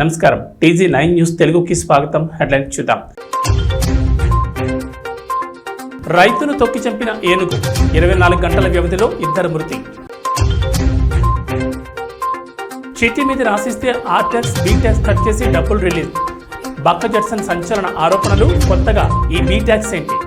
నమస్కారం, TG9 news తెలుగుకి స్వాగతం. హెడ్లైన్ చూద్దాం. రైతును తొక్కి చంపిన ఏనుగు, 24 గంటల వ్యవధిలో 2 మృతి. చీటీ మీద రాసిస్తే ఆర్టాక్స్, బీటాక్స్ కట్ చేసి డబ్బులు రిలీజ్. బక్క జడ్సన్ సంచలన ఆరోపణలు. కొత్తగా ఈ బీటాక్స్ ఏంటి?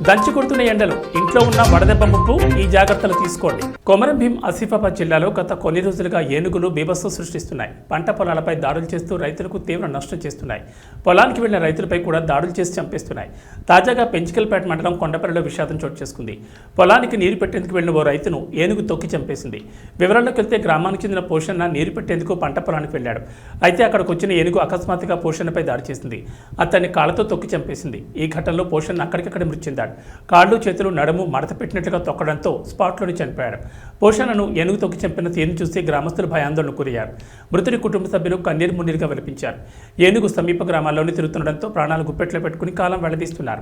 దంచి కొడుతున్న ఎండలు, ఇంట్లో ఉన్న వడదెబ్బ ముప్పు, ఈ జాగ్రత్తలు తీసుకోండి. కొమరం భీం ఆసిఫాబాద్ జిల్లాలో గత కొన్ని రోజులుగా ఏనుగులు బీభత్సం సృష్టిస్తున్నాయి. పంట పొలాలపై దాడులు చేస్తూ రైతులకు తీవ్ర నష్టం చేస్తున్నాయి. పొలానికి వెళ్లిన రైతులపై కూడా దాడులు చేసి చంపేస్తున్నాయి. తాజాగా పెంచికల్పేట మండలం కొండపల్లిలో విషాదం చోటు చేసుకుంది. పొలానికి నీరు పెట్టేందుకు వెళ్లిన ఓ రైతును ఏనుగు తొక్కి చంపేసింది. వివరాల్లోకి వెళ్తే గ్రామానికి చెందిన పోషన్న నీరు పెట్టేందుకు పంట పొలానికి వెళ్లాడు. అయితే అక్కడికి వచ్చిన ఏనుగు అకస్మాత్తుగా పోషన్నపై దాడి చేసింది. అతన్ని కాళ్లతో తొక్కి చంపేసింది. ఈ ఘటనలో పోషన్న అక్కడికక్కడ మృతి చెందాడు. కాళ్ళు, చేతులు, నడుము మడత పెట్టినట్లుగా తొక్కడంతో స్పాట్లోనే చనిపోయాడు. పోషణను ఏనుగు తొక్కి చంపిన తీరును చూసి గ్రామస్తులు భయాందోళనకు గురయ్యారు. మృతుడి కుటుంబ సభ్యులు కన్నీరు మున్నీరుగా విలపించారు. ఏనుగు సమీప గ్రామాల్లోనే తిరుగుతుండటంతో ప్రాణాలు గుప్పెట్లో పెట్టుకుని కాలం వెళ్లదీస్తున్నారు.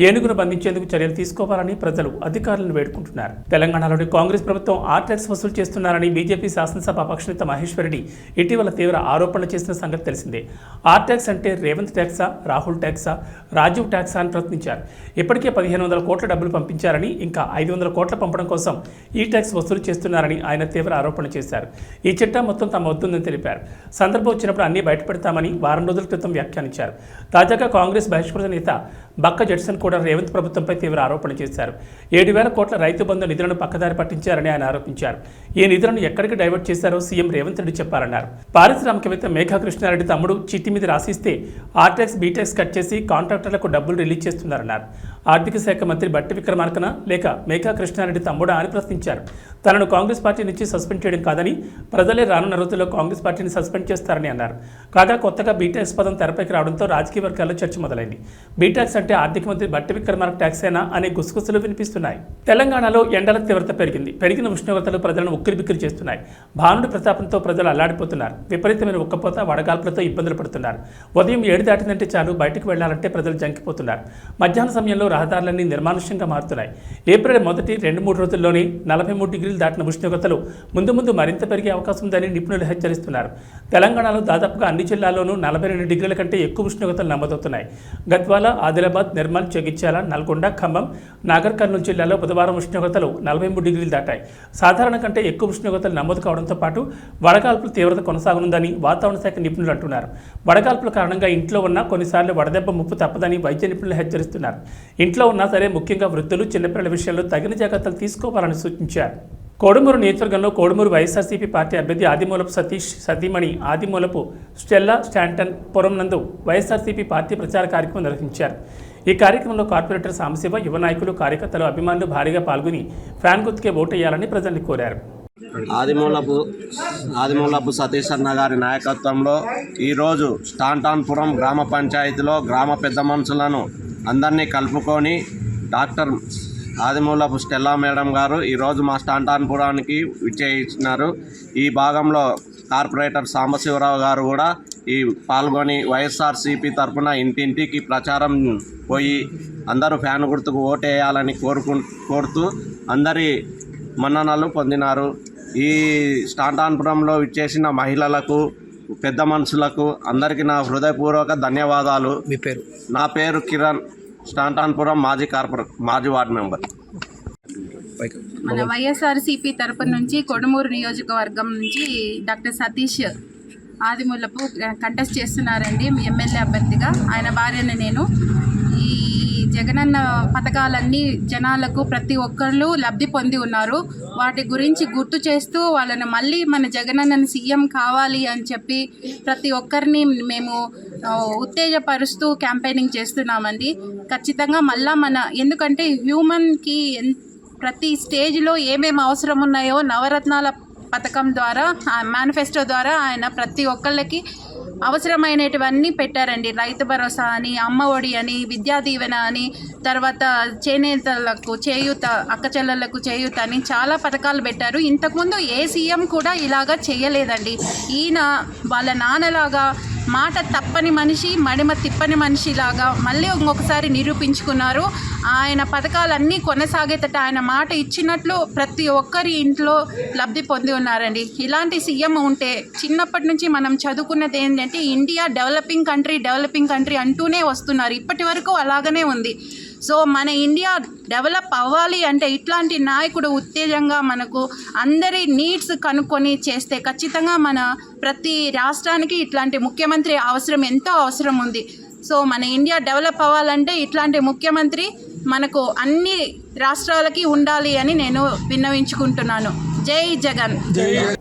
ఏనుగును బంధించేందుకు చర్యలు తీసుకోవాలని ప్రజలు అధికారులను వేడుకుంటున్నారు. తెలంగాణలోని కాంగ్రెస్ ప్రభుత్వం ఆర్టాక్స్ వసూలు చేస్తున్నారని బీజేపీ శాసనసభ పక్షనేత మహేశ్వరరెడ్డి ఇటీవల తీవ్ర ఆరోపణలు చేసిన సంగతి తెలిసిందే. ఆర్టాక్స్ అంటే రేవంత్ ట్యాక్సా, రాహుల్ ట్యాక్సా, రాజీవ్ ట్యాక్సా అని ప్రశ్నించారు. ఇప్పటికే 1500 కోట్ల డబ్బులు పంపించారని, ఇంకా 500 కోట్ల పంపడం కోసం ఈ ట్యాక్స్ వసూలు చేస్తున్నారని ఆయన తీవ్ర ఆరోపణ చేశారు. ఈ చిట్టా మొత్తం తమ వద్దుందని తెలిపారు. సందర్భం వచ్చినప్పుడు అన్నీ బయటపెడతామని వారం రోజుల క్రితం వ్యాఖ్యానించారు. తాజాగా కాంగ్రెస్ బహిష్కృత నేత బక్క జడ్సన్ కూడా రేవంత్ ప్రభుత్వంపై తీవ్ర ఆరోపణ చేశారు. 7,000 కోట్ల రైతు బంధు నిధులను పక్కదారి పట్టించారని ఆయన ఆరోపించారు. ఈ నిధులను ఎక్కడికి డైవర్ట్ చేశారో సీఎం రేవంత్ రెడ్డి చెప్పారన్నారు. పారిశ్రామికవేత్త మేఘా కృష్ణారెడ్డి తమ్ముడు చిట్టి మీద రాసిస్తే ఆర్టాక్స్, బీటాక్స్ కట్ చేసి కాంట్రాక్టర్లకు డబ్బులు రిలీజ్ చేస్తున్నారన్నారు. ఆర్థిక శాఖ మంత్రి బట్టి విక్రమార్కన లేక మేఘా కృష్ణారెడ్డి తమ్ముడా అని ప్రశ్నించారు. తనను కాంగ్రెస్ పార్టీ నుంచి సస్పెండ్ చేయడం కాదని, ప్రజలే రానున్న రోజుల్లో కాంగ్రెస్ పార్టీని సస్పెండ్ చేస్తారని అన్నారు. కాగా కొత్తగా బీటాక్స్ పదం తెరపైకి రావడంతో రాజకీయ వర్గాల్లో చర్చ మొదలైంది. బీటాక్స్ అంటే ఆర్థిక మంత్రి బట్టి విక్రమార్క ట్యాక్సేనా అనే గుసగుసలు వినిపిస్తున్నాయి. తెలంగాణలో ఎండల తీవ్రత పెరిగిన ఉష్ణోగ్రతలు ప్రజలను ఉక్కిరిబిక్కిరి చేస్తున్నాయి. భానుడి ప్రతాపంతో ప్రజలు అల్లాడిపోతున్నారు. విపరీతమైన ఉక్కపోత, వడగాల్పులతో ఇబ్బందులు పడుతున్నారు. ఉదయం 7 దాటిందంటే చాలు బయటకు వెళ్లాలంటే ప్రజలు జంకిపోతున్నారు. మధ్యాహ్న సమయంలో రహదారులన్నీ నిర్మానుష్యంగా మారుతున్నాయి. ఏప్రిల్ మొదటి 2-3 రోజుల్లోనే 43 డిగ్రీలు దాటిన ఉష్ణోగ్రతలు ముందు మరింత పెరిగే అవకాశం ఉందని నిపుణులు హెచ్చరిస్తున్నారు. తెలంగాణలో దాదాపుగా అన్ని జిల్లాల్లోనూ 42 డిగ్రీల కంటే ఎక్కువ ఉష్ణోగ్రతలు నమోదవుతున్నాయి. గద్వాల, ఆదిలాబాద్, నిర్మల్, జగిత్యాల, నల్గొండ, ఖమ్మం, నాగర్ కర్నూలు జిల్లాలో బుధవారం ఉష్ణోగ్రతలు 43 డిగ్రీలు దాటాయి. సాధారణ కంటే ఎక్కువ ఉష్ణోగ్రతలు నమోదు కావడంతో పాటు వడగాల్పుల తీవ్రత కొనసాగనుందని వాతావరణ శాఖ నిపుణులు అంటున్నారు. వడగాల్పుల కారణంగా ఇంట్లో ఉన్న కొన్నిసార్లు వడదెబ్బ ముప్పు తప్పదని వైద్య నిపుణులు హెచ్చరిస్తున్నారు. ఇంట్లో ఉన్నా సరే ముఖ్యంగా వృద్ధులు, చిన్నపిల్లల విషయంలో తగిన జాగ్రత్తలు తీసుకోవాలని సూచించారు. కోడుమూరు నియోజకవర్గంలో కోడుమూరు వైఎస్ఆర్సీపీ పార్టీ అభ్యర్థి ఆదిమూలపు సతీష్ సతీమణి ఆదిమూలపు స్టెల్లా స్టాంటన్ పురం నందు వైఎస్ఆర్సీపీ పార్టీ ప్రచార కార్యక్రమం నిర్వహించారు. ఈ కార్యక్రమంలో కార్పొరేటర్ సాంబశివ, యువ నాయకులు, కార్యకర్తలు, అభిమానులు భారీగా పాల్గొని ఫ్యాన్ గుర్తుకే ఓటేయాలని ప్రజల్ని కోరారు. ఆదిమూలపు సతీష్ అన్న గారి నాయకత్వంలో ఈరోజు స్టాంటాన్పురం గ్రామ పంచాయతీలో గ్రామ పెద్ద మనుషులను అందరినీ కలుపుకొని డాక్టర్ ఆదిమూలపు స్టెల్లా మేడం గారు ఈరోజు మా స్టాంటాన్పురానికి విచ్చేయించినారు. ఈ భాగంలో కార్పొరేటర్ సాంబశివరావు గారు కూడా పాల్గొని వైఎస్ఆర్సీపీ తరఫున ఇంటింటికి ప్రచారం పోయి అందరూ ఫ్యాన్ గుర్తుకు ఓటేయాలని కోరుతూ అందరి మన్ననలు పొందినారు. ఈ స్టాంటాన్పురంలో విచ్చేసిన మహిళలకు, పెద్ద మనుషులకు అందరికీ నా హృదయపూర్వక ధన్యవాదాలు. మీ పేరు? నా పేరు కిరణ్, స్టాంటాన్పురం మాజీ వార్డు మెంబర్. మన వైఎస్ఆర్సీపీ తరపు నుంచి కొడుమూరు నియోజకవర్గం నుంచి డాక్టర్ సతీష్ ఆదిమూలపు కంటెస్ట్ చేస్తున్నారండి ఎమ్మెల్యే అభ్యర్థిగా. ఆయన భార్యను నేను. ఈ జగనన్న పథకాలన్నీ జనాలకు ప్రతి ఒక్కళ్ళు లబ్ధి పొంది ఉన్నారు. వాటి గురించి గుర్తు చేస్తూ వాళ్ళని మళ్ళీ మన జగనన్న సీఎం కావాలి అని చెప్పి ప్రతి ఒక్కరిని మేము ఉత్తేజపరుస్తూ క్యాంపెయినింగ్ చేస్తున్నామండి. ఖచ్చితంగా మళ్ళా ఎందుకంటే హ్యూమన్కి ప్రతి స్టేజ్లో ఏమేమి అవసరం ఉన్నాయో నవరత్నాల పథకం ద్వారా, మేనిఫెస్టో ద్వారా ఆయన ప్రతి ఒక్కళ్ళకి అవసరమైనటువన్నీ పెట్టారండి. రైతు భరోసా అని, అమ్మ ఒడి అని, విద్యా దీవెన అని, తర్వాత చేనేతలకు చేయూత, అక్క చెల్లెళ్లకు చేయూత అని చాలా పథకాలు పెట్టారు. ఇంతకుముందు ఏ సీఎం కూడా ఇలాగా చేయలేదండి. ఈయన వాళ్ళ నాన్నలాగా మాట తప్పని మనిషి, మడిమ తిప్పని మనిషిలాగా మళ్ళీ ఇంకొకసారి నిరూపించుకున్నారు. ఆయన పథకాలన్నీ కొనసాగేటట్టు ఆయన మాట ఇచ్చినట్లు ప్రతి ఒక్కరి ఇంట్లో లబ్ధి పొంది ఉన్నారండి. ఇలాంటి సీఎం ఉంటే చిన్నప్పటి నుంచి మనం చదువుకున్నది ఏంటంటే ఇండియా డెవలపింగ్ కంట్రీ అంటూనే వస్తున్నారు. ఇప్పటి వరకు అలాగనే ఉంది. సో మన ఇండియా డెవలప్ అవ్వాలి అంటే ఇట్లాంటి నాయకుడు ఉత్తేజంగా మనకు అందరి నీడ్స్ కనుక్కొని చేస్తే ఖచ్చితంగా మన ప్రతి రాష్ట్రానికి ఇట్లాంటి ముఖ్యమంత్రి ఎంతో అవసరం ఉంది. సో మన ఇండియా డెవలప్ అవ్వాలంటే ఇట్లాంటి ముఖ్యమంత్రి మనకు అన్ని రాష్ట్రాలకి ఉండాలి అని నేను విన్నవించుకుంటున్నాను. జై జగన్.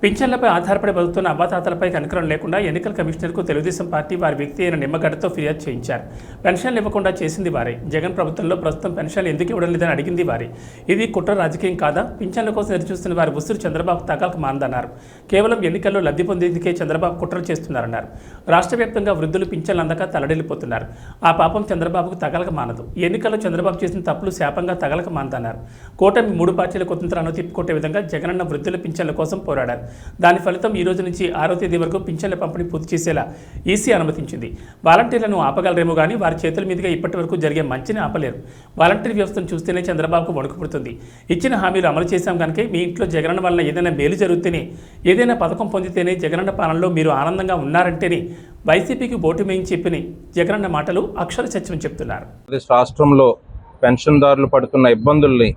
పింఛన్లపై ఆధారపడి బతుకుతున్న అవ్వాతాతలపై కనికరం లేకుండా ఎన్నికల కమిషనర్కు తెలుగుదేశం పార్టీ వారి వ్యక్తి అయిన నిమ్మగడ్డతో ఫిర్యాదు చేయించారు. పెన్షన్లు ఇవ్వకుండా చేసింది వారే. జగన్ ప్రభుత్వంలో ప్రస్తుతం పెన్షన్లు ఎందుకు ఇవ్వడం లేదని అడిగింది వారే. ఇది కుట్ర రాజకీయం కాదా? పింఛన్ల కోసం ఎదురుచూస్తున్న వారి ఉసురు చంద్రబాబు తగాలకు మాందన్నారు. కేవలం ఎన్నికల్లో లబ్ధి పొందేందుకే చంద్రబాబు కుట్రలు చేస్తున్నారన్నారు. రాష్ట్ర వ్యాప్తంగా వృద్ధులు పింఛన్లు అందక తలడిల్లిపోతున్నారు. ఆ పాపం చంద్రబాబుకు తగలక మానదు. ఎన్నికల్లో చంద్రబాబు చేసిన తప్పులు శాపంగా తగలక మాందన్నారు. కూటమి 3 పార్టీల కుతంత్రాలను తిప్పుకొట్టే విధంగా జగనన్న వృద్ధుల పింఛన్ల కోసం పోరాడారు. దాని ఫలితం ఈ రోజు నుంచి 6వ తేదీ వరకు పింఛన్ల పంపిణీ పూర్తి చేసేలా ఈసీ అనుమతించింది. వాలంటీర్లను ఆపగలరేమో కానీ వారి చేతుల మీదుగా ఇప్పటి వరకు జరిగే మంచిని ఆపలేరు. వాలంటీర్ వ్యవస్థను చూస్తేనే చంద్రబాబుకు వణుకు పుడుతుంది. ఇచ్చిన హామీలు అమలు చేశాం కనుక మీ ఇంట్లో జగనన్న వలన ఏదైనా మేలు జరుగుతేనే, ఏదైనా పథకం పొందితేనే జగనన్న పాలనలో మీరు ఆనందంగా ఉన్నారంటేనే వైసీపీకి ఓటు వేయించి చెప్పిన జగనన్న మాటలు అక్షర సత్యం చెప్తున్నారు. రాష్ట్రంలో పెన్షన్దారులు పడుతున్న ఇబ్బందుల్ని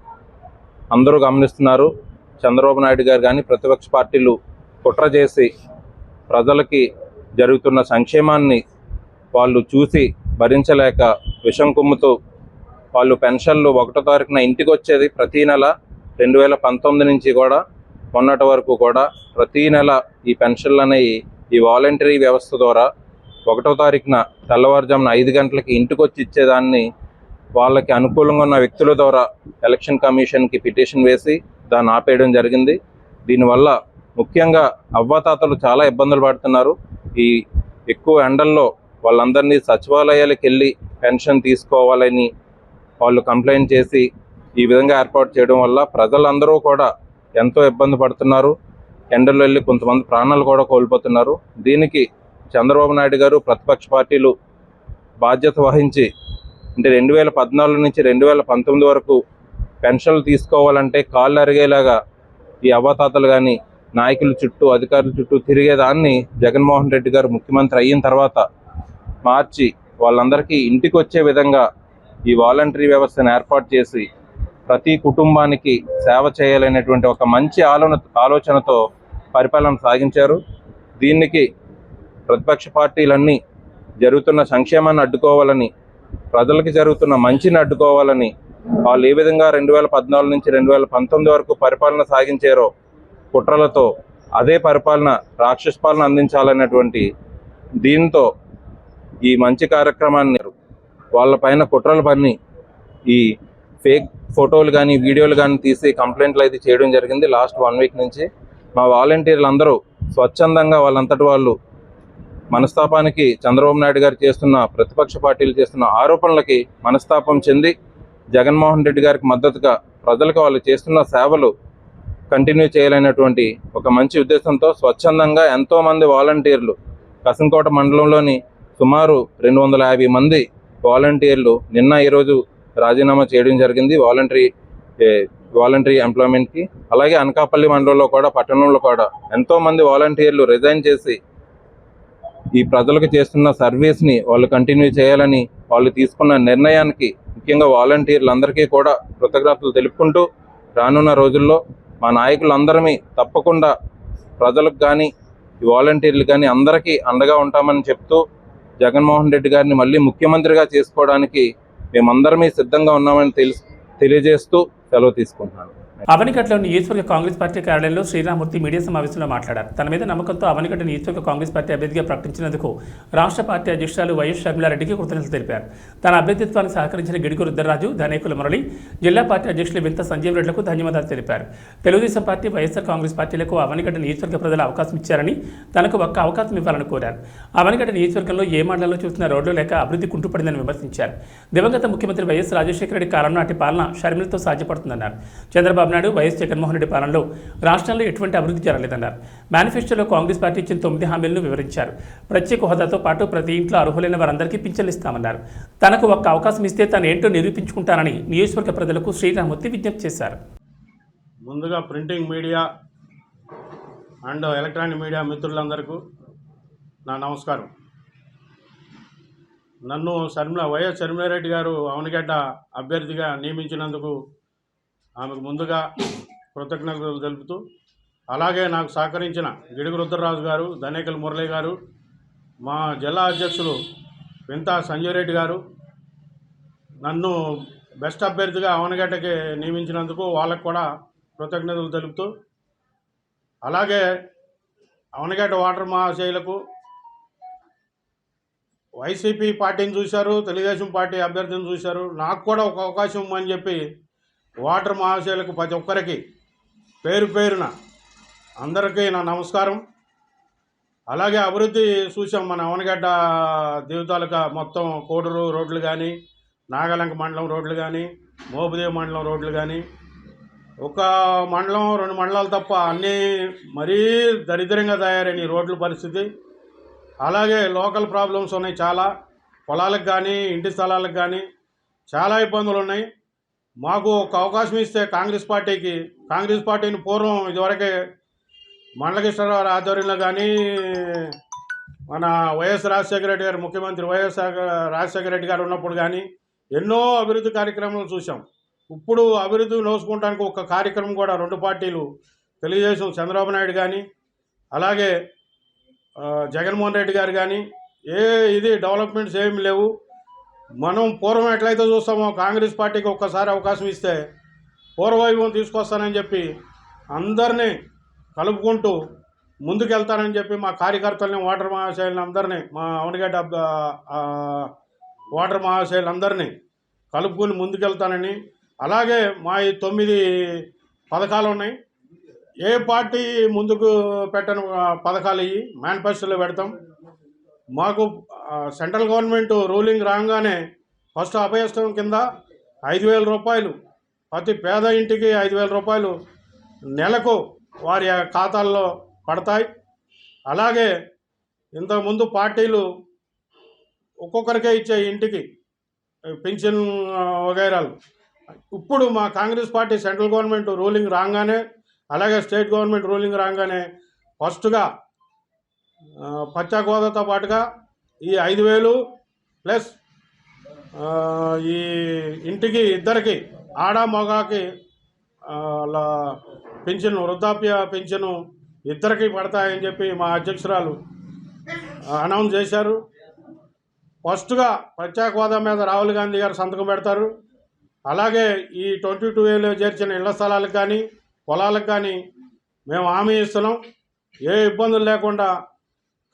అందరూ గమనిస్తున్నారు. చంద్రబాబు నాయుడు గారు కానీ ప్రతిపక్ష పార్టీలు కుట్ర చేసి ప్రజలకి జరుగుతున్న సంక్షేమాన్ని వాళ్ళు చూసి భరించలేక విషం కుమ్ముతూ వాళ్ళు పెన్షన్లు 1వ తారీఖున ఇంటికి వచ్చేది ప్రతీ నెల 2019 నుంచి కూడా మొన్నటి వరకు కూడా ప్రతీ నెల ఈ పెన్షన్లు అనేవి ఈ వాలంటరీ వ్యవస్థ ద్వారా 1వ తారీఖున తెల్లవారుజామున 5 గంటలకి ఇంటికి వచ్చి ఇచ్చేదాన్ని వాళ్ళకి అనుకూలంగా ఉన్న వ్యక్తుల ద్వారా ఎలక్షన్ కమిషన్కి పిటిషన్ వేసి దాన్ని ఆపేయడం జరిగింది. దీనివల్ల ముఖ్యంగా అవ్వాతాతలు చాలా ఇబ్బందులు పడుతున్నారు. ఈ ఎక్కువ ఎండల్లో వాళ్ళందరినీ సచివాలయాలకు వెళ్ళి పెన్షన్ తీసుకోవాలని వాళ్ళు కంప్లైంట్ చేసి ఈ విధంగా ఏర్పాటు చేయడం వల్ల ప్రజలందరూ కూడా ఎంతో ఇబ్బంది పడుతున్నారు. ఎండల్లో వెళ్ళి కొంతమంది ప్రాణాలు కూడా కోల్పోతున్నారు. దీనికి చంద్రబాబు నాయుడు గారు ప్రతిపక్ష పార్టీలు బాధ్యత వహించి అంటే 2014 నుంచి 2019 వరకు పెన్షన్లు తీసుకోవాలంటే కాళ్ళు అరిగేలాగా ఈ అవ్వాతాతలు కానీ నాయకుల చుట్టూ అధికారుల చుట్టూ తిరిగేదాన్ని జగన్మోహన్ రెడ్డి గారు ముఖ్యమంత్రి అయిన తర్వాత మార్చి వాళ్ళందరికీ ఇంటికి వచ్చే విధంగా ఈ వాలంటరీ వ్యవస్థను ఏర్పాటు చేసి ప్రతి కుటుంబానికి సేవ చేయాలనేటువంటి ఒక మంచి ఆలోచనతో పరిపాలన సాగించారు. దీనికి ప్రతిపక్ష పార్టీలన్నీ జరుగుతున్న సంక్షేమాన్ని అడ్డుకోవాలని, ప్రజలకి జరుగుతున్న మంచిని అడ్డుకోవాలని వాళ్ళు ఏ విధంగా 2014 నుంచి 2019 వరకు పరిపాలన సాగించారో కుట్రలతో అదే పరిపాలన రాక్షస పాలన అందించాలనేటువంటి దీంతో ఈ మంచి కార్యక్రమాన్ని వాళ్ళపైన కుట్రలు పన్ని ఈ ఫేక్ ఫోటోలు కానీ వీడియోలు కానీ తీసి కంప్లైంట్లు అయితే చేయడం జరిగింది. లాస్ట్ 1 వీక్ నుంచి మా వాలంటీర్లు అందరూ స్వచ్ఛందంగా వాళ్ళంతటి వాళ్ళు మనస్తాపానికి చంద్రబాబు నాయుడు గారు చేస్తున్న ప్రతిపక్ష పార్టీలు చేస్తున్న ఆరోపణలకి మనస్తాపం చెంది జగన్మోహన్ రెడ్డి గారికి మద్దతుగా ప్రజలకు వాళ్ళు చేస్తున్న సేవలు కంటిన్యూ చేయాలనేటువంటి ఒక మంచి ఉద్దేశంతో స్వచ్ఛందంగా ఎంతోమంది వాలంటీర్లు కసంకోట మండలంలోని సుమారు 250 మంది వాలంటీర్లు ఈరోజు రాజీనామా చేయడం జరిగింది వాలంటరీ ఎంప్లాయ్మెంట్కి. అలాగే అనకాపల్లి మండలంలో కూడా పట్టణంలో కూడా ఎంతోమంది వాలంటీర్లు రిజైన్ చేసి ఈ ప్రజలకు చేస్తున్న సర్వీస్ని వాళ్ళు కంటిన్యూ చేయాలని వాళ్ళు తీసుకున్న నిర్ణయానికి ముఖ్యంగా వాలంటీర్లందరికీ కూడా కృతజ్ఞతలు తెలుపుకుంటూ రానున్న రోజుల్లో మా నాయకులందరినీ తప్పకుండా ప్రజలకు కానీ ఈ వాలంటీర్లు కానీ అందరికీ అండగా ఉంటామని చెప్తూ జగన్మోహన్ రెడ్డి గారిని మళ్ళీ ముఖ్యమంత్రిగా చేసుకోవడానికి మేమందరమీ సిద్ధంగా ఉన్నామని తెలియజేస్తూ సెలవు తీసుకుంటున్నాను. అవనిగడ్డలో నియోజకవర్గ కాంగ్రెస్ పార్టీ కార్యాలయంలో శ్రీరామూర్తి మీడియా సమావేశంలో మాట్లాడారు. తన మీద నమ్మకంతో అవనిగడ్డ నియోజకవర్గ కాంగ్రెస్ పార్టీ అభ్యర్థిగా ప్రకటించినందుకు రాష్ట్ర పార్టీ అధ్యక్షురాలు వైఎస్ షర్మిలారెడ్డికి కృతజ్ఞతలు తెలిపారు. తన అభ్యర్థిత్వానికి సహకరించిన గిడుగు రుద్రరాజు, ధనేకుల మురళి, జిల్లా పార్టీ అధ్యక్షులు వింత సంజీవ్ రెడ్డిలకు ధన్యవాదాలు తెలిపారు. తెలుగుదేశం పార్టీ, వైఎస్ఆర్ కాంగ్రెస్ పార్టీలకు అవనిగడ్డ నియోజకవర్గ ప్రజలు అవకాశం ఇచ్చారని, తనకు ఒక్క అవకాశం ఇవ్వాలని కోరారు. అవనిగడ్డ నియోజకవర్గంలో ఏ మండలంలో చూస్తున్న రోడ్లు లేక అభివృద్ధి కుంటుపడిందని విమర్శించారు. దివంగత ముఖ్యమంత్రి వైఎస్ రాజశేఖర రెడ్డి కాలం నాటి పాలన షర్మిలతో సాధ్యపడుతుందన్నారు. చంద్రబాబు చంద్రబాబు నాయుడు వైఎస్ జగన్మోహన్ రెడ్డి పాలనలో రాష్ట్రంలో ఎటువంటి అభివృద్ధి జరగలేదన్నారు. మేనిఫెస్టోలో కాంగ్రెస్ పార్టీ ఇచ్చిన 9 హామీలను వివరించారు. ప్రత్యేక హోదాతో పాటు ప్రతి ఇంట్లో అర్హులైన వారందరికీ పింఛన్లు ఇస్తామన్నారు. తనకు ఒక్క అవకాశం ఇస్తే తాను ఏంటో నిరూపించుకుంటానని నియోజకవర్గ ప్రజలకు శ్రీరామూర్తి విజ్ఞప్తి చేశారు. ముందుగా printing media and electronic media మిత్రులందరికీ నా నమస్కారం. నన్ను వైఎస్ షర్మిలారెడ్డి గారు అవనిగడ్డ అభ్యర్థిగా నియమించినందుకు ఆమెకు ముందుగా కృతజ్ఞతలు తెలుపుతూ, అలాగే నాకు సహకరించిన గిడుగు రుద్రరాజు గారు, ధనేకల్ మురళి గారు, మా జిల్లా అధ్యక్షులు వింతా సంజయ్ రెడ్డి గారు నన్ను బెస్ట్ అభ్యర్థిగా అవనిగడ్డకి నియమించినందుకు వాళ్ళకు కూడా కృతజ్ఞతలు తెలుపుతూ, అలాగే అవనిగడ్డ వాటర్ మహాశయులకు వైసీపీ పార్టీని చూశారు, తెలుగుదేశం పార్టీ అభ్యర్థిని చూశారు, నాకు కూడా ఒక అవకాశం ఇవ్వమని చెప్పి వాటర్ మహాశయులకు ప్రతి ఒక్కరికి పేరు పేరున అందరికీ నా నమస్కారం. అలాగే అభివృద్ధి చూసాం. మన అవనగడ్డ దేవతాలక మొత్తం కోడూరు రోడ్లు కానీ, నాగలంక మండలం రోడ్లు కానీ, మోపుదేవి మండలం రోడ్లు కానీ, ఒక మండలం 2 మండలాలు తప్ప అన్నీ మరీ దరిద్రంగా తయారైన రోడ్ల పరిస్థితి. అలాగే లోకల్ ప్రాబ్లమ్స్ ఉన్నాయి చాలా. పొలాలకు కానీ, ఇంటి స్థలాలకు కానీ చాలా ఇబ్బందులు ఉన్నాయి. మాకు ఒక అవకాశం ఇస్తే కాంగ్రెస్ పార్టీని పూర్వం ఇదివరకే మండలకృష్ణరావు ఆధ్వర్యంలో కానీ, మన వైఎస్ రాజశేఖర రెడ్డి గారు ముఖ్యమంత్రి వైఎస్ రాజశేఖర రెడ్డి గారు ఉన్నప్పుడు కానీ ఎన్నో అభివృద్ధి కార్యక్రమాలు చూసాం. ఇప్పుడు అభివృద్ధి నోచుకోవడానికి ఒక కార్యక్రమం కూడా 2 పార్టీలు, తెలుగుదేశం చంద్రబాబు నాయుడు కానీ, అలాగే జగన్మోహన్ రెడ్డి గారు కానీ ఇది డెవలప్మెంట్స్ ఏమి లేవు. మనం పూర్వం ఎట్లయితే చూస్తామో కాంగ్రెస్ పార్టీకి ఒక్కసారి అవకాశం ఇస్తే పూర్వవైభవం తీసుకొస్తానని చెప్పి అందరినీ కలుపుకుంటూ ముందుకెళ్తానని చెప్పి మా కార్యకర్తలని, వాటర్ మహాశయులని అందరినీ, మా అవనిగడ్డ వాటర్ మహాశయులందరినీ కలుపుకొని ముందుకెళ్తానని, అలాగే మా ఈ 9 పథకాలు ఉన్నాయి. ఏ పార్టీ ముందుకు పెట్టని పథకాలు ఇవి మేనిఫెస్టోలో పెడతాం. మాకు సెంట్రల్ గవర్నమెంట్ రూలింగ్ రాగానే ఫస్ట్ అభయస్థం కింద 5,000 రూపాయలు ప్రతి పేద ఇంటికి 5,000 రూపాయలు నెలకు వారి ఖాతాల్లో పడతాయి. అలాగే ఇంతకుముందు పార్టీలు ఒక్కొక్కరికే ఇచ్చే ఇంటికి పెన్షన్ వగైరాలు. ఇప్పుడు మా Congress party central government ruling రాగానే, అలాగే స్టేట్ గవర్నమెంట్ రూలింగ్ రాగానే ఫస్ట్గా ప్రత్యేక హోదాతో పాటుగా ఈ 5,000 ప్లస్ ఈ ఇంటికి ఇద్దరికి ఆడ మగాకి పెన్షన్, వృద్ధాప్య పెన్షను ఇద్దరికి పడతాయని చెప్పి మా అధ్యక్షురాలు అనౌన్స్ చేశారు. ఫస్ట్గా ప్రత్యేక హోదా మీద రాహుల్ గాంధీ గారు సంతకం పెడతారు. అలాగే ఈ 22A చేర్చిన ఇళ్ల స్థలాలకు కానీ, పొలాలకు కానీ మేము హామీ ఇస్తున్నాం. ఏ ఇబ్బందులు లేకుండా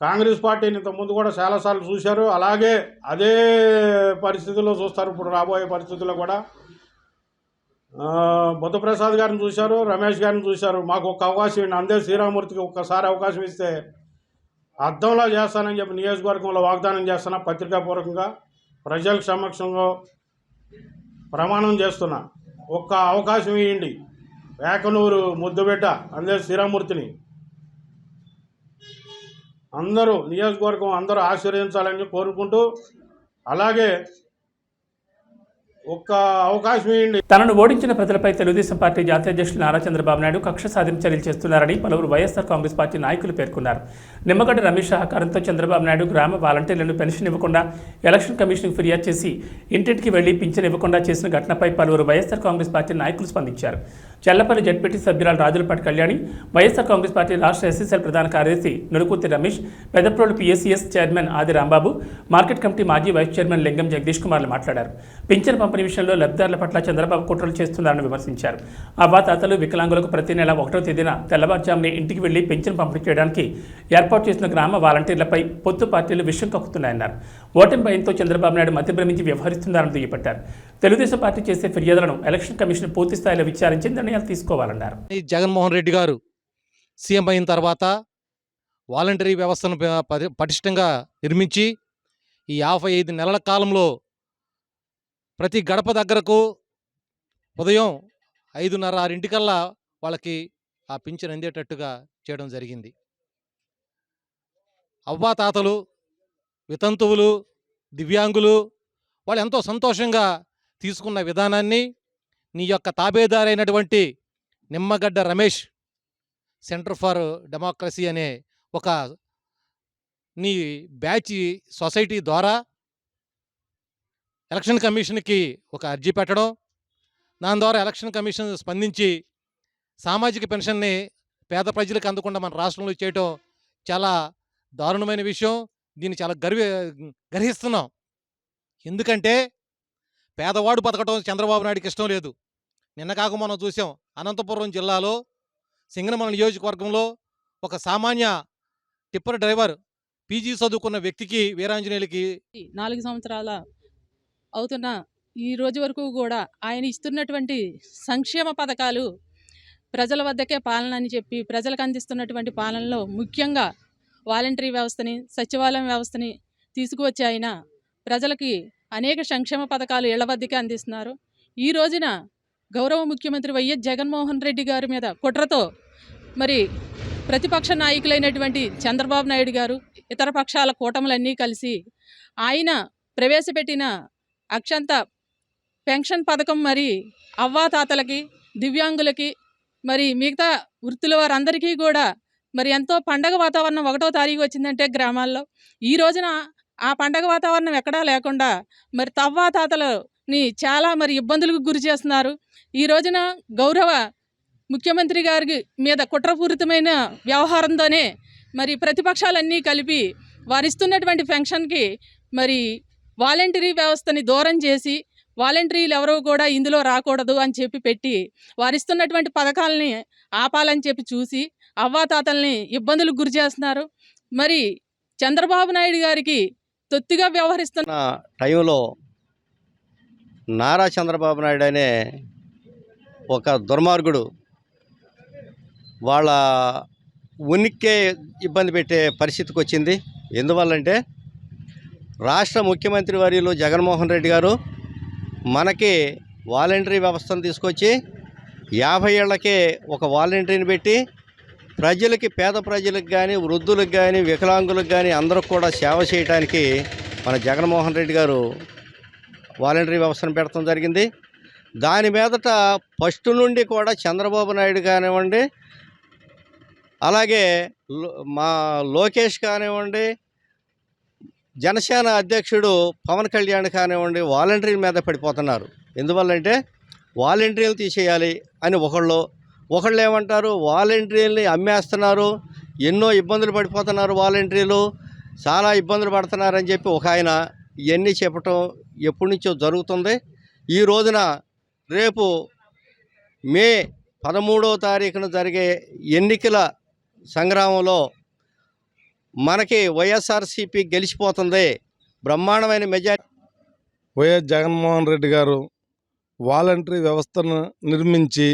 కాంగ్రెస్ పార్టీని ఇంతకుముందు కూడా చాలాసార్లు చూశారు, అలాగే అదే పరిస్థితుల్లో చూస్తారు ఇప్పుడు రాబోయే పరిస్థితుల్లో కూడా. బుద్ధప్రసాద్ గారిని చూశారు, రమేష్ గారిని చూశారు. మాకు ఒక అవకాశం, అందే శ్రీరామూర్తికి ఒక్కసారి అవకాశం ఇస్తే అర్థంలా చేస్తానని చెప్పి నియోజకవర్గంలో వాగ్దానం చేస్తున్నా. పత్రికాపూర్వకంగా ప్రజల సమక్షంలో ప్రమాణం చేస్తున్నా. ఒక్క అవకాశం ఇవ్వండి. వేకనూరు ముద్దుబిడ్డ అందే శ్రీరామూర్తిని అందరూ నియోజకవర్గం అందరూ ఆశీర్వదించాలని కోరుకుంటూ, అలాగే ఒక్క అవకాశం ఇవ్వండి. తనను ఓడించిన ప్రజలపై తెలుగుదేశం పార్టీ జాతీయ అధ్యక్షులు నారా చంద్రబాబు నాయుడు కక్ష సాధింపు చర్యలు చేస్తున్నారని పలువురు వైఎస్ఆర్ కాంగ్రెస్ పార్టీ నాయకులు పేర్కొన్నారు. నిమ్మగడ్డ రమేష్ సహకారంతో చంద్రబాబు నాయుడు గ్రామ వాలంటీర్లను పెన్షన్ ఇవ్వకుండా ఎలక్షన్ కమిషన్కు ఫిర్యాదు చేసి ఇంటింటికి వెళ్లి పింఛన్ ఇవ్వకుండా చేసిన ఘటనపై పలువురు వైఎస్ఆర్ కాంగ్రెస్ పార్టీ నాయకులు స్పందించారు. చల్లపల్లి జడ్పీటీ సభ్యురాలు రాజులపాటి కళ్యాణి, వైఎస్ఆర్ కాంగ్రెస్ పార్టీ రాష్ట్ర ఎస్సీసీఎల్ ప్రధాన కార్యదర్శి నురుకుర్తి రమేష్, పెద్దప్రోలు పీఎస్సీఎస్ చైర్మన్ ఆది రాంబాబు, మార్కెట్ కమిటీ మాజీ వైస్ చైర్మన్ లింగం జగదీష్ కుమార్లు మాట్లాడారు. పింఛన్ పంపిణీ విషయంలో లబ్ధిదారుల పట్ల చంద్రబాబు కుట్రలు చేస్తున్నారని విమర్శించారు. అవ్వాతాతలు, వికలాంగులకు ప్రతి నెల 1వ తేదీన తెల్లవారుజామునే ఇంటికి వెళ్లి పింఛన్ పంపిణీ చేయడానికి ఏర్పాటు చేసిన గ్రామ వాలంటీర్లపై పొత్తు పార్టీలు విషయం కక్కుతున్నాయన్నారు. ఓటమి భయంతో చంద్రబాబు నాయుడు మతిభ్రమించి వ్యవహరిస్తున్నారని దుయ్యబట్టారు. తెలుగుదేశం పార్టీ చేసే ఫిర్యాదులను ఎలక్షన్ కమిషన్ పూర్తి స్థాయిలో విచారించి నిర్ణయాలు తీసుకోవాలన్నారు. జగన్మోహన్ రెడ్డి గారు సీఎం అయిన తర్వాత వాలంటరీ వ్యవస్థను పటిష్టంగా నిర్మించి ఈ 55 నెలల కాలంలో ప్రతి గడప దగ్గరకు ఉదయం 5:30, 6 వాళ్ళకి ఆ పింఛన్ అందేటట్టుగా చేయడం జరిగింది. అవ్వాతాతలు, వితంతువులు, దివ్యాంగులు వాళ్ళు ఎంతో సంతోషంగా తీసుకున్న విధానాన్ని నీ యొక్క తాబేదారైనటువంటి Nimmagadda Ramesh centre for democracy అనే ఒక నీ బ్యాచ్ సొసైటీ ద్వారా ఎలక్షన్ కమిషన్కి ఒక అర్జీ పెట్టడం, దాని ద్వారా ఎలక్షన్ కమిషన్ స్పందించి సామాజిక పెన్షన్ని పేద ప్రజలకు అందకుండా మన రాష్ట్రంలో చేయటం చాలా దారుణమైన విషయం. దీన్ని చాలా గర్హిస్తున్నాం. ఎందుకంటే పేదవాడు బతకటం చంద్రబాబు నాయుడికి ఇష్టం లేదు. నిన్న కాక మనం చూసాం, అనంతపురం జిల్లాలో సింగనమల నియోజకవర్గంలో ఒక సామాన్య టిప్పర్ డ్రైవర్ పీజీ చదువుకున్న వ్యక్తికి, వీరాంజనేయులకి 4 సంవత్సరాల అవుతున్న ఈ రోజు వరకు కూడా ఆయన ఇస్తున్నటువంటి సంక్షేమ పథకాలు ప్రజల వద్దకే పాలన అని చెప్పి ప్రజలకు అందిస్తున్నటువంటి పాలనలో ముఖ్యంగా వాలంటరీ వ్యవస్థని, సచివాలయం వ్యవస్థని తీసుకువచ్చి ఆయన ప్రజలకి అనేక సంక్షేమ పథకాలు ఇళ్ల వద్దకే అందిస్తున్నారు. ఈ రోజున గౌరవ ముఖ్యమంత్రి వైఎస్ జగన్మోహన్ రెడ్డి గారి మీద కుట్రతో మరి ప్రతిపక్ష నాయకులైనటువంటి చంద్రబాబు నాయుడు గారు, ఇతర పక్షాల కూటములన్నీ కలిసి ఆయన ప్రవేశపెట్టిన అక్షంత పెన్షన్ పథకం మరి అవ్వాతాతలకి, దివ్యాంగులకి, మరి మిగతా వృత్తుల వారందరికీ కూడా మరి ఎంతో పండగ వాతావరణం 1వ తారీఖు వచ్చిందంటే గ్రామాల్లో ఈ రోజున ఆ పండగ వాతావరణం ఎక్కడా లేకుండా మరి అవ్వాతాతలని చాలా మరి ఇబ్బందులకు గురి చేస్తున్నారు. ఈ రోజున గౌరవ ముఖ్యమంత్రి గారి మీద కుట్రపూరితమైన వ్యవహారంతోనే మరి ప్రతిపక్షాలన్నీ కలిపి వారిస్తున్నటువంటి పెన్షన్కి మరి వాలంటరీ వ్యవస్థని దూరం చేసి వాలంటరీలు ఎవరో కూడా ఇందులో రాకూడదు అని చెప్పి పెట్టి వారిస్తున్నటువంటి పథకాలని ఆపాలని చెప్పి చూసి అవ్వాతాతల్ని ఇబ్బందులకు గురి చేస్తున్నారు. మరి చంద్రబాబు నాయుడు గారికి తొత్తుగా వ్యవహరిస్తున్న టైంలో నారా చంద్రబాబు నాయుడు అనే ఒక దుర్మార్గుడు వాళ్ళ ఉనికే ఇబ్బంది పెట్టే పరిస్థితికి వచ్చింది. ఎందువల్లంటే రాష్ట్ర ముఖ్యమంత్రి వర్యులు జగన్మోహన్ రెడ్డి గారు మనకి వాలంటరీ వ్యవస్థను తీసుకొచ్చి 50 ఏళ్లకే ఒక వాలంటరీని పెట్టి ప్రజలకి, పేద ప్రజలకు కానీ, వృద్ధులకు కానీ, వికలాంగులకు కానీ అందరికి కూడా సేవ చేయడానికి మన జగన్మోహన్ రెడ్డి గారు వాలంటరీ వ్యవస్థను పెట్టడం జరిగింది. దాని మీదట ఫస్ట్ నుండి కూడా చంద్రబాబు నాయుడు కానివ్వండి, అలాగే మా లోకేష్ కానివ్వండి, జనసేన అధ్యక్షుడు పవన్ కళ్యాణ్ కానివ్వండి వాలంటరీ మీద పడిపోతున్నారు. ఎందువల్లంటే వాలంటరీలు తీసేయాలి అని ఒకళ్ళు ఏమంటారు, వాలంటరీలని అమ్మేస్తున్నారు, ఎన్నో ఇబ్బందులు పడిపోతున్నారు, వాలంటరీలు చాలా ఇబ్బందులు పడుతున్నారని చెప్పి ఒక ఆయన ఇవన్నీ చెప్పటం ఎప్పటి నుంచో జరుగుతుంది. ఈ రోజున రేపు మే 13వ తారీఖున జరిగే ఎన్నికల సంగ్రామంలో మనకి వైఎస్ఆర్సీపీ గెలిచిపోతుంది, బ్రహ్మాండమైన మెజారిటీ. వైఎస్ జగన్మోహన్ రెడ్డి గారు వాలంటరీ వ్యవస్థను నిర్మించి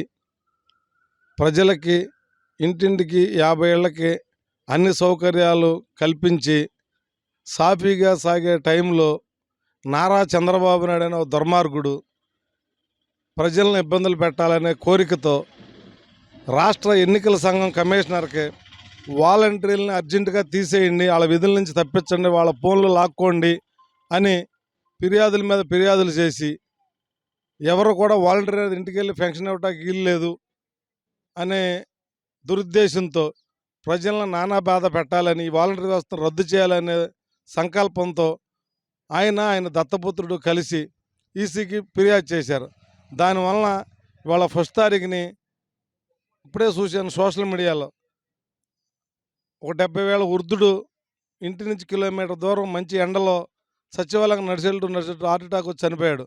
ప్రజలకి ఇంటింటికి 50 ఏళ్ళకి అన్ని సౌకర్యాలు కల్పించి సాఫీగా సాగే టైంలో నారా చంద్రబాబు నాయుడు అనే ఒక దుర్మార్గుడు ప్రజలను ఇబ్బందులు పెట్టాలనే కోరికతో రాష్ట్ర ఎన్నికల సంఘం కమిషనర్కి వాలంటీర్లని అర్జెంటుగా తీసేయండి, వాళ్ళ విధుల నుంచి తప్పించండి, వాళ్ళ ఫోన్లు లాక్కోండి అని ఫిర్యాదుల మీద ఫిర్యాదులు చేసి ఎవరు కూడా వాలంటీర్ ఇంటికి వెళ్ళి పెన్షన్ ఇవ్వడానికి వీలు లేదు అనే దురుద్దేశంతో ప్రజలను నానా బాధ పెట్టాలని, వాలంటీర్ వ్యవస్థను రద్దు చేయాలనే సంకల్పంతో ఆయన దత్తపుత్రుడు కలిసి ఈసీకి ఫిర్యాదు చేశారు. దానివలన ఇవాళ 1వ తారీఖుని ఇప్పుడే చూశాను సోషల్ మీడియాలో, ఒక 70,000 వృద్ధుడు ఇంటి నుంచి కిలోమీటర్ దూరం మంచి ఎండలో సచివాలయం నడిచేట్టు హార్ట్ అటాక్ వచ్చి చనిపోయాడు.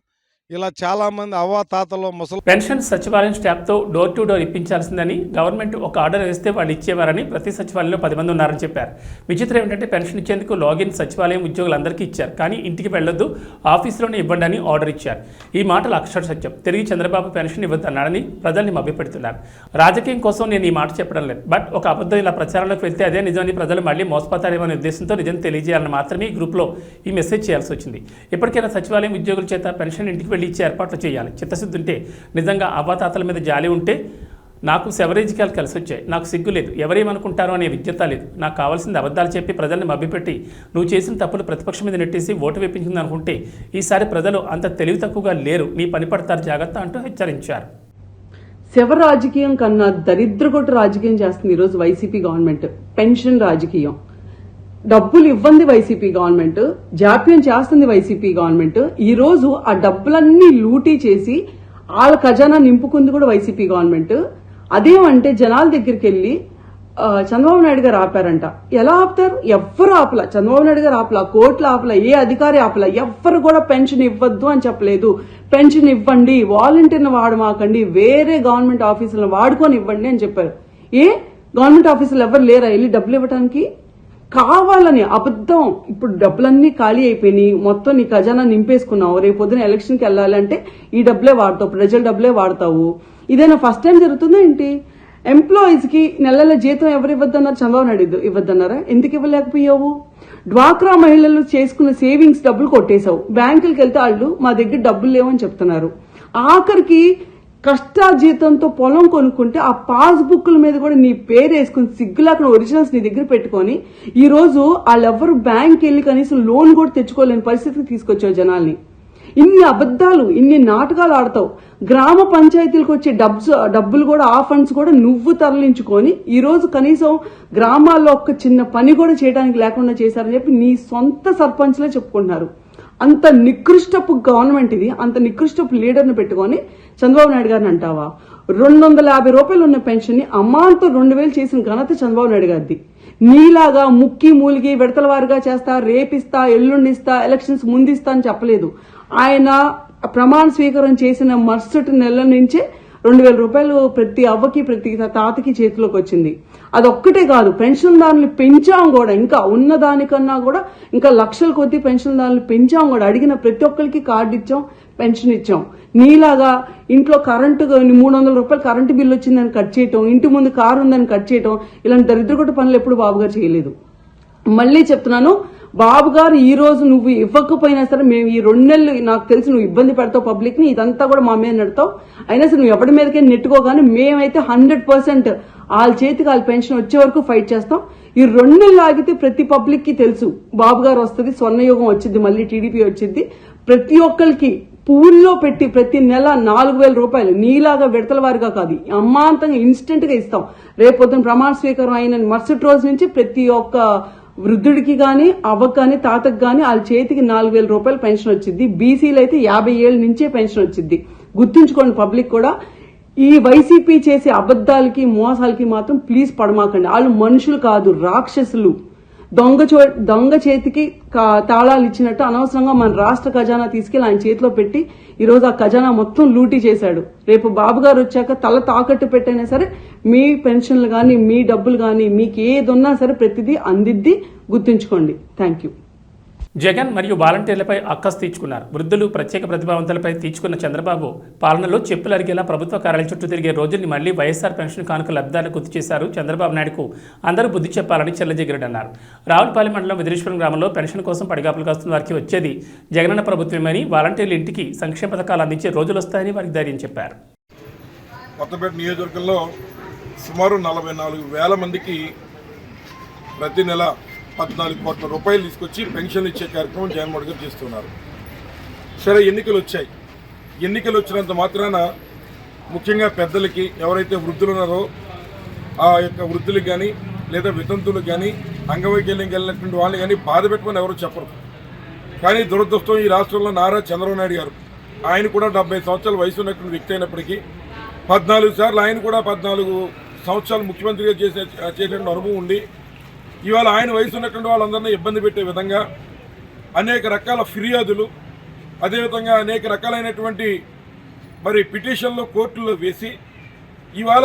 ఇలా చాలామంది అవ్వాతాతలు ముసలి పెన్షన్ సచివాలయం స్టాఫ్తో డోర్ టు డోర్ ఇప్పించాల్సిందని గవర్నమెంట్ ఒక ఆర్డర్ వేస్తే వాళ్ళు ఇచ్చేవారని, ప్రతి సచివాలయంలో 10 మంది ఉన్నారని చెప్పారు. విచిత్రం ఏంటంటే పెన్షన్ ఇచ్చేందుకు లాగిన్ సచివాలయం ఉద్యోగులందరికీ ఇచ్చారు, కానీ ఇంటికి వెళ్ళొద్దు, ఆఫీసులోనే ఇవ్వండి అని ఆర్డర్ ఇచ్చారు. ఈ మాటలు అక్షర సత్యం. తిరిగి చంద్రబాబు పెన్షన్ ఇవ్వద్దన్నాడని ప్రజల్ని మభ్యపెడుతున్నారు. రాజకీయం కోసం నేను ఈ మాట చెప్పడం లేదు, బట్ ఒక అబద్ధం ఇలా ప్రచారంలోకి వెళ్తే అదే నిజమని ప్రజలు మళ్ళీ మోసపోతారేమో అనే ఉద్దేశంతో నిజం తెలియజేయాలని మాత్రమే ఈ గ్రూప్లో ఈ మెసేజ్ చేయాల్సి వచ్చింది. ఇప్పటికైనా సచివాలయం ఉద్యోగుల చేత పెన్షన్ ఇంటికి పెళ్లి ఇచ్చే ఏర్పాట్లు చేయాలి. చిత్తశుద్ధి ఉంటే, నిజంగా అవ్వాతాతల మీద జాలి ఉంటే, నాకు శవరేజికాలు కలిసి వచ్చాయి, నాకు సిగ్గు లేదు, ఎవరేమనుకుంటారో అనే విజ్ఞత లేదు, నాకు కావాల్సింది అబద్ధాలు చెప్పి ప్రజల్ని మభ్యపెట్టి నువ్వు చేసిన తప్పులు ప్రతిపక్షం మీద నెట్టేసి ఓటు వేపించింది అనుకుంటే ఈసారి ప్రజలు అంత తెలివి తక్కువగా లేరు, నీ పని పడతారు జాగ్రత్త అంటూ హెచ్చరించారు. శవ రాజకీయం కన్నా దరిద్రగొట్టు రాజకీయం చేస్తుంది ఈరోజు వైసీపీ గవర్నమెంట్. పెన్షన్ రాజకీయం, డబ్బులు ఇవ్వంది వైసీపీ గవర్నమెంట్, జాప్యం చేస్తుంది వైసీపీ గవర్నమెంట్. ఈ రోజు ఆ డబ్బులన్నీ లూటీ చేసి వాళ్ళ ఖజానా నింపుకుంది కూడా వైసీపీ గవర్నమెంట్. అదేమంటే జనాల దగ్గరికి వెళ్ళి చంద్రబాబు నాయుడు గారు ఆపారంట. ఎలా ఆపుతారు? ఎవ్వరు ఆపల. చంద్రబాబు నాయుడు గారు ఆపల, కోర్టులు ఆపల, ఏ అధికారి ఆపల. ఎవ్వరు కూడా పెన్షన్ ఇవ్వద్దు అని చెప్పలేదు. పెన్షన్ ఇవ్వండి, వాలంటీర్ని వాడమాకండి, వేరే గవర్నమెంట్ ఆఫీసులను వాడుకొని ఇవ్వండి అని చెప్పారు. గవర్నమెంట్ ఆఫీసులు ఎవరు లేరా వెళ్ళి డబ్బులు ఇవ్వడానికి? కావాలని అబద్ధం. ఇప్పుడు డబ్బులన్నీ ఖాళీ అయిపోయినాయి, మొత్తం నీ ఖజానా నింపేసుకున్నావు, రేపు పొద్దున ఎలక్షన్కి వెళ్ళాలంటే ఈ డబ్బులే వాడతావు, ప్రజల డబ్బులే వాడతావు. ఇదేనా ఫస్ట్ టైం జరుగుతుందా ఏంటి? ఎంప్లాయీస్ కి నెలల జీతం ఎవరు ఇవ్వద్దన్నారు? చంద్రబాబు నాయుడు ఇవ్వద్దన్నారా? ఎందుకు ఇవ్వలేకపోయావు? డ్వాక్రా మహిళలు చేసుకున్న సేవింగ్స్ డబ్బులు కొట్టేశావు. బ్యాంకులకు వెళ్తే వాళ్ళు మా దగ్గర డబ్బులు లేవని చెప్తున్నారు. ఆఖరికి కష్టాజీతంతో పొలం కొనుక్కుంటే ఆ పాస్బుక్ల మీద కూడా నీ పేరు వేసుకుని సిగ్గులాక్కడ ఒరిజినల్స్ నీ దగ్గర పెట్టుకొని ఈ రోజు వాళ్ళెవ్వరు బ్యాంక్ వెళ్ళి కనీసం లోన్ కూడా తెచ్చుకోలేని పరిస్థితికి తీసుకొచ్చావు జనాల్ని. ఇన్ని అబద్దాలు, ఇన్ని నాటకాలు ఆడతావు. గ్రామ పంచాయతీలకు వచ్చే డబ్బులు కూడా, ఆ ఫండ్స్ కూడా నువ్వు తరలించుకొని ఈ రోజు కనీసం గ్రామాల్లో ఒక్క చిన్న పని కూడా చేయడానికి లేకుండా చేశారని చెప్పి నీ సొంత సర్పంచ్లే చెప్పుకుంటున్నారు. అంత నికృష్టపు గవర్నమెంట్ ఇది. అంత నికృష్టపు లీడర్ని పెట్టుకొని చంద్రబాబు నాయుడు గారిని అంటావా? 250 రూపాయలు ఉన్న పెన్షన్ ని అమాంతం 2000 చేసిన ఘనత చంద్రబాబు నాయుడు గారిది. నీలాగా ముక్కి మూలిగి విడతల వారిగా చేస్తా, రేపిస్తా, ఎల్లుండిస్తా, ఎలక్షన్స్ ముందిస్తా అని చెప్పలేదు. ఆయన ప్రమాణ స్వీకారం చేసిన మరుసటి నెల నుంచే 2000 రూపాయలు ప్రతి అవ్వకి ప్రతి తాతకి చేతిలోకి వచ్చింది. అదొక్కటే కాదు, పెన్షన్దారులు పెంచాం కూడా, ఇంకా ఉన్నదానికన్నా కూడా ఇంకా లక్షల కొద్ది పెన్షన్దారులు పెంచాం కూడా. అడిగిన ప్రతి ఒక్కరికి కార్డు ఇచ్చాం, పెన్షన్ ఇచ్చాం. నీలాగా ఇంట్లో కరెంటు 300 రూపాయలు కరెంటు బిల్లు వచ్చిందని కట్ చేయటం, ఇంటి ముందు కారు ఉందని కట్ చేయటం, ఇలాంటి దరిద్రగొట్ట పనులు ఎప్పుడు బాబు గారు చేయలేదు. మళ్ళీ చెప్తున్నాను, బాబు గారు ఈ రోజు నువ్వు ఇవ్వకపోయినా సరే మేము ఈ 2 నెలలు నాకు తెలిసి నువ్వు ఇబ్బంది పెడతావు పబ్లిక్ ని, ఇదంతా కూడా మా మీద నడతావు. అయినా సరే నువ్వు ఎవరి మీదకే నెట్టుకోగానే మేమైతే 100% వాళ్ళ చేతికి వాళ్ళ పెన్షన్ వచ్చే వరకు ఫైట్ చేస్తాం. ఈ 2 నెలలు ఆగితే ప్రతి పబ్లిక్ కి తెలుసు బాబు గారు వస్తుంది, స్వర్ణయుగం వచ్చింది, మళ్ళీ టీడీపీ వచ్చింది. ప్రతి ఒక్కరికి పూల్లో పెట్టి ప్రతి నెల 4000 రూపాయలు నీలాగా విడతల వారిగా కాదు, అమ్మాంతంగా ఇన్స్టెంట్ గా ఇస్తాం. రేపొద్దున ప్రమాణ స్వీకారం అయిన మరుసటి రోజు నుంచి ప్రతి ఒక్క వృద్ధుడికి గాని, అవ్వకు గాని, తాతకు గాని వాళ్ళ చేతికి 4000 రూపాయలు పెన్షన్ వచ్చింది. బీసీలు అయితే 50 ఏళ్ల నుంచే పెన్షన్ వచ్చింది. గుర్తుంచుకోండి పబ్లిక్ కూడా. ఈ వైసీపీ చేసే అబద్దాలకి మోసాలకి మాత్రం ప్లీజ్ పడమాకండి. వాళ్ళు మనుషులు కాదు, రాక్షసులు. దొంగ చేతికి తాళాలు ఇచ్చినట్టు అనవసరంగా మన రాష్ట్ర ఖజానా తీసుకెళ్లి ఆయన చేతిలో పెట్టి ఈ రోజు ఆ ఖజానా మొత్తం లూటీ చేశాడు. రేపు బాబు గారు వచ్చాక తల తాకట్టు పెట్టైనా సరే మీ పెన్షన్లు గాని, మీ డబ్బులు గాని, మీకు ఏది ఉన్నా సరే ప్రతిదీ అందిద్ది. గుర్తుంచుకోండి. Thank you. జగన్ మరియు వాలంటీర్లపై అక్కసు తీర్చుకున్నారు. వృద్ధులు, ప్రత్యేక ప్రతిభావంతులపై తీర్చుకున్న చంద్రబాబు పాలనలో చెప్పులు అరిగేలా ప్రభుత్వ కార్యాలయం చుట్టూ తిరిగే రోజుల్ని మళ్లీ వైఎస్ఆర్ పెన్షన్ కానుక లబ్ధిదారులు గుర్తు చేశారు. చంద్రబాబు నాయుడుకు అందరూ బుద్ధి చెప్పాలని చెల్లజగిరెడ్డి అన్నారు. రావులపాలెం మండలం విదిరేశ్వరం గ్రామంలో పెన్షన్ కోసం పడిగాపులు కాస్తున్న వారికి వచ్చేది జగనన్న ప్రభుత్వమని, వాలంటీర్లు ఇంటికి సంక్షేమ పథకాలు అందించే రోజులు వస్తాయని వారికి ధైర్యం చెప్పారు. కొత్తపేట నియోజకవర్గంలో సుమారు 44,000 మందికి ప్రతి నెల 14 కోట్ల రూపాయలు తీసుకొచ్చి పెన్షన్లు ఇచ్చే కార్యక్రమం జగన్మోహన్ గారు చేస్తున్నారు. సరే, ఎన్నికలు వచ్చాయి. ఎన్నికలు వచ్చినంత మాత్రాన ముఖ్యంగా పెద్దలకి, ఎవరైతే వృద్ధులు ఉన్నారో ఆ యొక్క వృద్ధులకు కానీ, లేదా వితంతులకు కానీ, అంగవైకల్యం కలిగినటువంటి వాళ్ళు కానీ బాధ పెట్టుకొని ఎవరు చెప్పరు. కానీ దురదృష్టం, ఈ రాష్ట్రంలో నారా చంద్రబాబు నాయుడు గారు, ఆయన కూడా 70 సంవత్సరాల వయసు ఉన్నటువంటి వ్యక్తి అయినప్పటికీ 14 సార్లు ఆయన కూడా 14 సంవత్సరాలు ముఖ్యమంత్రిగా చేసేటువంటి అనుభవం ఉండి ఇవాళ ఆయన వయసు ఉన్నటువంటి వాళ్ళందరినీ ఇబ్బంది పెట్టే విధంగా అనేక రకాల ఫిర్యాదులు, అదేవిధంగా అనేక రకాలైనటువంటి పిటిషన్లు కోర్టుల్లో వేసి ఇవాళ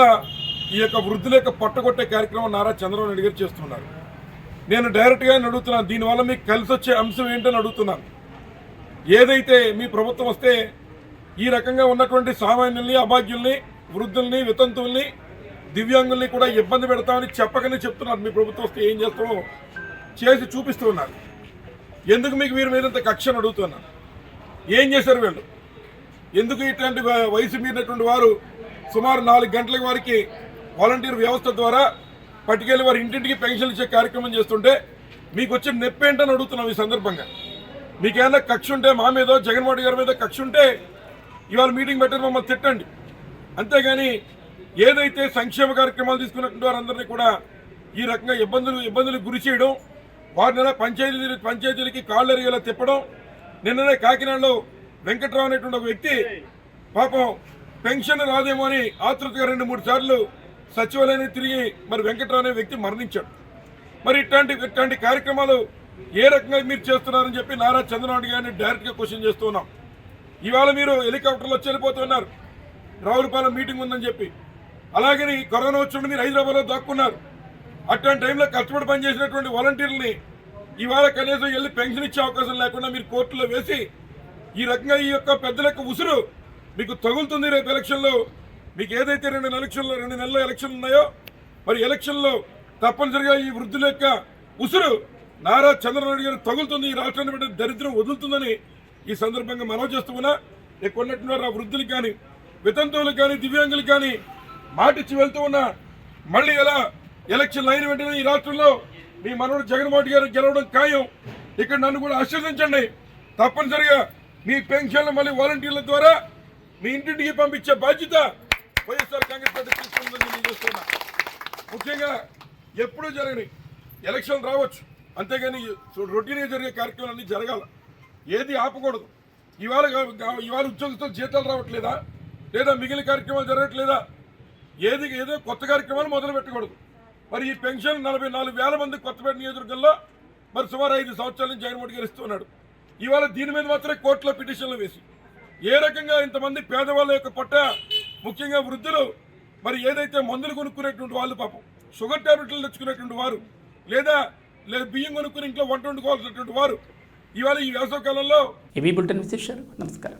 ఈ యొక్క వృద్ధుల యొక్క పట్టగొట్టే కార్యక్రమం నారా చంద్రబాబు నాయుడు గారు చేస్తున్నారు. నేను డైరెక్ట్గా అడుగుతున్నాను, దీనివల్ల మీకు కలిసి వచ్చే అంశం ఏంటని అడుగుతున్నాను. ఏదైతే మీ ప్రభుత్వం వస్తే ఈ రకంగా ఉన్నటువంటి సామాన్యుల్ని, అభాగ్యుల్ని, వృద్ధుల్ని, వితంతువుల్ని, దివ్యాంగుల్ని కూడా ఇబ్బంది పెడతామని చెప్పకనే చెప్తున్నారు. మీ ప్రభుత్వం వస్తే ఏం చేస్తామో చేసి చూపిస్తూ ఉన్నారు. ఎందుకు మీకు వీరి మీద ఇంత కక్షను అడుగుతున్నారు? ఏం చేశారు వీళ్ళు? ఎందుకు ఇట్లాంటి వయసు మీరినటువంటి వారు సుమారు 4 గంటల వారికి వాలంటీర్ వ్యవస్థ ద్వారా పట్టుకెళ్ళి వారి ఇంటింటికి పెన్షన్ ఇచ్చే కార్యక్రమం చేస్తుంటే మీకు వచ్చే నొప్పి ఏంటని అడుగుతున్నాం ఈ సందర్భంగా. మీకేమైనా కక్ష ఉంటే మా మీద, జగన్మోహన్ గారి మీద కక్ష ఉంటే ఇవాళ మీటింగ్ పెట్టని మమ్మల్ని తిట్టండి. అంతేగాని ఏదైతే సంక్షేమ కార్యక్రమాలు తీసుకున్నటువంటి వారందరినీ కూడా ఈ రకంగా ఇబ్బందులకు గురి చేయడం, వారిని పంచాయతీలకి కాళ్ళు ఎరిగేలా తిప్పడం. నిన్ననే కాకినాడలో వెంకట్రావు అనేటువంటి ఒక వ్యక్తి పాపం పెన్షన్ రాదేమో అని ఆతృతగా 2-3 సార్లు సచివాలయాన్ని తిరిగి మరి వెంకట్రావు అనే వ్యక్తి మరణించాడు. మరి ఇట్లాంటి కార్యక్రమాలు ఏ రకంగా మీరు చేస్తున్నారని చెప్పి నారా చంద్రబాబు గారిని డైరెక్ట్గా క్వశ్చన్ చేస్తూ ఉన్నాం. ఇవాళ మీరు హెలికాప్టర్లో వచ్చి వెళ్ళిపోతున్నారు, రావులపాలెం మీటింగ్ ఉందని చెప్పి. అలాగని కరోనా వచ్చినప్పుడు మీరు హైదరాబాద్లో దాక్కున్నారు. అట్లాంటి టైంలో కష్టపడి పనిచేసినటువంటి వాలంటీర్లని ఇవాళ కనీసం వెళ్ళి పెన్షన్ ఇచ్చే అవకాశం లేకుండా మీరు కోర్టులో వేసి ఈ రకంగా ఈ యొక్క పెద్దల యొక్క ఉసురు మీకు తగులుతుంది. రేపు ఎలక్షన్లో మీకు ఏదైతే 2 నెలల ఎలక్షన్లు ఉన్నాయో మరి ఎలక్షన్లో తప్పనిసరిగా ఈ వృద్ధుల యొక్క ఉసురు నారా చంద్రబాబు గారు తగులుతుంది. ఈ రాష్ట్రాన్ని బట్టి దరిద్రం వదులుతుందని ఈ సందర్భంగా మనవి చేస్తూ ఉన్నా. ఇక్కడ ఉన్నటువంటి ఆ వృద్ధులకు కానీ, వితంతువులకు కానీ, దివ్యాంగులకు కానీ మాటిచ్చి వెళ్తూ ఉన్నా. మళ్ళీ ఎలా ఎలక్షన్లు అయిన వెంటనే ఈ రాష్ట్రంలో మీ మనవడు జగన్మోహన్ గారు గెలవడం ఖాయం. ఇక్కడ నన్ను కూడా ఆశీర్వదించండి. తప్పనిసరిగా మీ పెన్షన్లు మళ్ళీ వాలంటీర్ల ద్వారా మీ ఇంటింటికి పంపించే బాధ్యత వైఎస్ఆర్ కాంగ్రెస్ పార్టీ తీసుకుందని నేను చేస్తున్నా. ముఖ్యంగా ఎప్పుడూ జరగని ఎలక్షన్ రావచ్చు, అంతేగాని రొటీన్గా జరిగే కార్యక్రమాలన్నీ జరగాల, ఏది ఆపకూడదు. ఇవాళ ఉద్యోగస్తులు జీతాలు రావట్లేదా, లేదా మిగిలిన కార్యక్రమాలు జరగట్లేదా, ఏదో కొత్త కార్యక్రమాలు మొదలు పెట్టకూడదు. మరి ఈ పెన్షన్ 44,000 మంది కొత్తపేట నియోజకవర్గంలో మరి సుమారు 5 సంవత్సరాల నుంచి జగన్మోహన్ గారు ఇస్తున్నాడు. ఇవాళ దీని మీద మాత్రమే కోర్టులో పిటిషన్లు వేసి ఏ రకంగా ఇంతమంది పేదవాళ్ళ యొక్క పొట్ట, ముఖ్యంగా వృద్ధులు, మరి ఏదైతే మందులు కొనుక్కునేటువంటి వాళ్ళు, పాపం షుగర్ టాబ్లెట్లు తెచ్చుకునేటువంటి వారు, లేదా బియ్యం కొనుక్కుని ఇంట్లో వంట వండుకోవాల్సినటువంటి వారు ఇవాళ ఈ వేసవ కాలంలో ఇవి బులెటిన్ విశేషాలు. నమస్కారం.